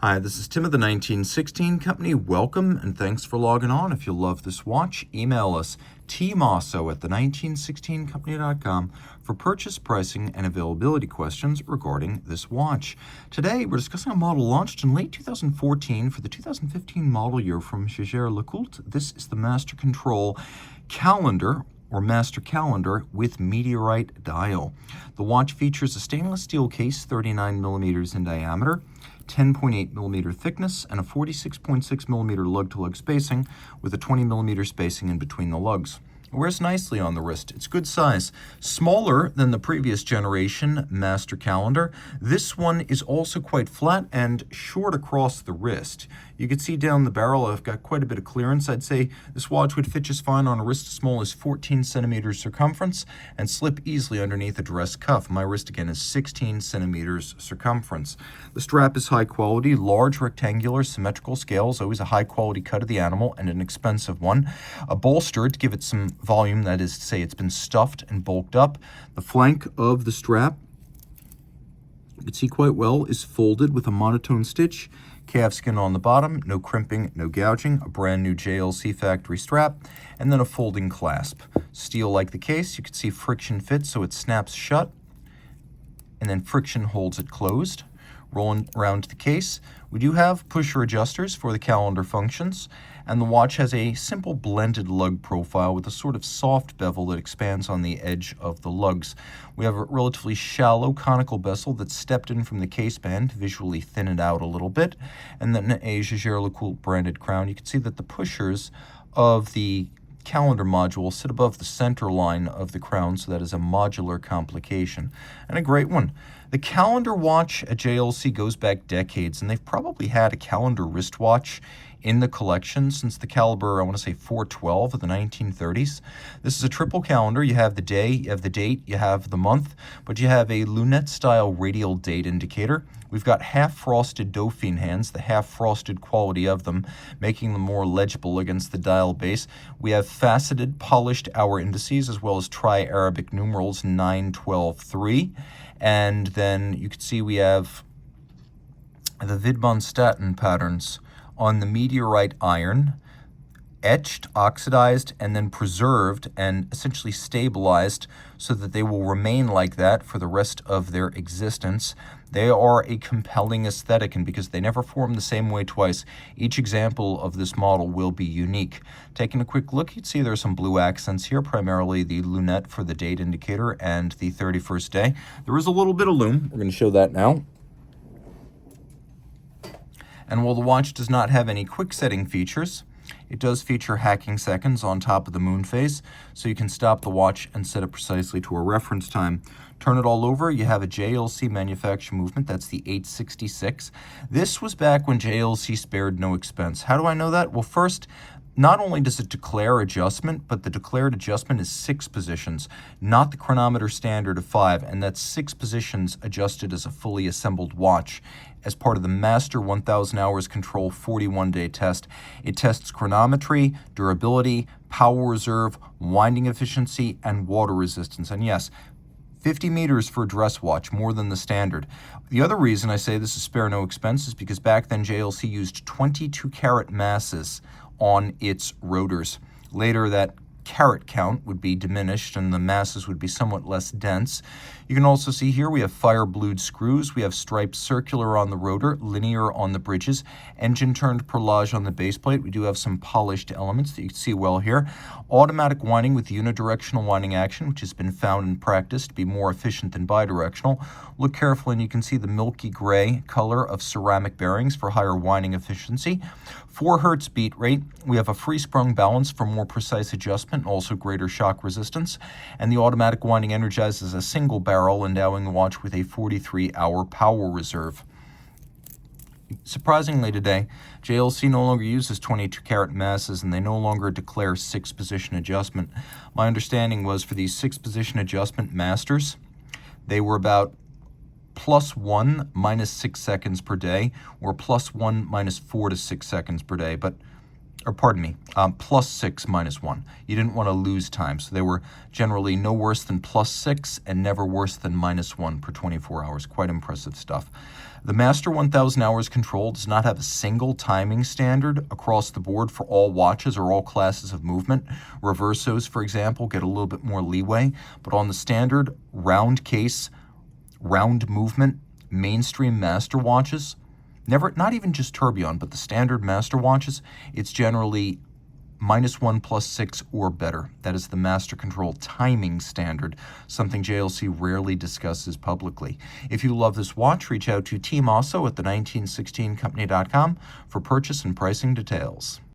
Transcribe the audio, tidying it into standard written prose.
Hi, this is Tim of the 1916 Company. Welcome and thanks for logging on. If you love this watch, email us Team Mosso at the1916company.com for purchase, pricing, and availability questions regarding this watch. Today, we're discussing a model launched in late 2014 for the 2015 model year from Jaeger-LeCoultre. This is the Master Control Calendar, or Master Calendar with Meteorite dial. The watch features a stainless steel case, 39 millimeters in diameter, 10.8 millimeter thickness, and a 46.6 millimeter lug-to-lug spacing with a 20 millimeter spacing in between the lugs. It wears nicely on the wrist. It's good size. Smaller than the previous generation Master Calendar. This one is also quite flat and short across the wrist. You can see down the barrel I've got quite a bit of clearance. I'd say this watch would fit just fine on a wrist as small as 14 centimeters circumference and slip easily underneath a dress cuff. My wrist again is 16 centimeters circumference. The strap is high quality, large rectangular symmetrical scales, always a high quality cut of the animal and an expensive one. A bolster to give it some volume, that is to say it's been stuffed and bulked up. The flank of the strap, you can see quite well, is folded with a monotone stitch. Calf skin on the bottom, no crimping, no gouging, a brand new JLC factory strap, and then a folding clasp. Steel like the case, you can see friction fit so it snaps shut, and then friction holds it closed. Rolling around the case, we do have pusher adjusters for the calendar functions, and the watch has a simple blended lug profile with a sort of soft bevel that expands on the edge of the lugs. We have a relatively shallow conical bezel that's stepped in from the case band to visually thin it out a little bit, and then a Jaeger-LeCoultre branded crown. You can see that the pushers of the calendar module sit above the center line of the crown, so that is a modular complication, and a great one. The calendar watch at JLC goes back decades, and they've probably had a calendar wristwatch in the collection since the caliber, I want to say 412 of the 1930s. This is a triple calendar. You have the day, you have the date, you have the month, but you have a lunette-style radial date indicator. We've got half-frosted Dauphine hands, the half-frosted quality of them, making them more legible against the dial base. We have faceted, polished hour indices, as well as tri-Arabic numerals 9, 12, 3. And then you can see we have the Vidmon-Staten patterns on the Meteorite iron, etched, oxidized, and then preserved and essentially stabilized so that they will remain like that for the rest of their existence. They are a compelling aesthetic, and because they never form the same way twice, each example of this model will be unique. Taking a quick look, you'd see there are some blue accents here, primarily the lunette for the date indicator and the 31st day. There is a little bit of lume. We're going to show that now. And while the watch does not have any quick setting features, it does feature hacking seconds on top of the moon phase, so you can stop the watch and set it precisely to a reference time. Turn it all over, you have a JLC manufacture movement, that's the 866. This was back when JLC spared no expense. How do I know that? Well, first, not only does it declare adjustment, but the declared adjustment is 6 positions, not the chronometer standard of 5, and that's 6 positions adjusted as a fully assembled watch. As part of the Master 1000 Hours Control 41-day test, it tests chronometry, durability, power reserve, winding efficiency, and water resistance. And yes, 50 meters for a dress watch, more than the standard. The other reason I say this is spare no expense is because back then JLC used 22-carat masses on its rotors. Later, that carat count would be diminished and the masses would be somewhat less dense. You can also see here we have fire-blued screws, we have striped circular on the rotor, linear on the bridges, engine-turned perlage on the base plate. We do have some polished elements that you can see well here. Automatic winding with unidirectional winding action, which has been found in practice to be more efficient than bidirectional. Look carefully and you can see the milky gray color of ceramic bearings for higher winding efficiency. 4 Hertz beat rate. We have a free-sprung balance for more precise adjustment and also greater shock resistance. And the automatic winding energizes a single barrel, endowing the watch with a 43-hour power reserve. Surprisingly today, JLC no longer uses 22-carat masses and they no longer declare 6-position adjustment. My understanding was for these 6-position adjustment masters, they were about +1 minus 6 seconds per day, or +1 minus 4 to 6 seconds per day, +6 minus 1. You didn't want to lose time, so they were generally no worse than +6 and never worse than -1 per 24 hours. Quite impressive stuff. The Master 1000 Hours Control does not have a single timing standard across the board for all watches or all classes of movement. Reversos, for example, get a little bit more leeway, but on the standard round case, round movement, mainstream master watches, not even just tourbillon, but the standard master watches, it's generally -1 +6 or better. That is the Master Control timing standard, something JLC rarely discusses publicly. If you love this watch, reach out to Team Mosso at the 1916company.com for purchase and pricing details.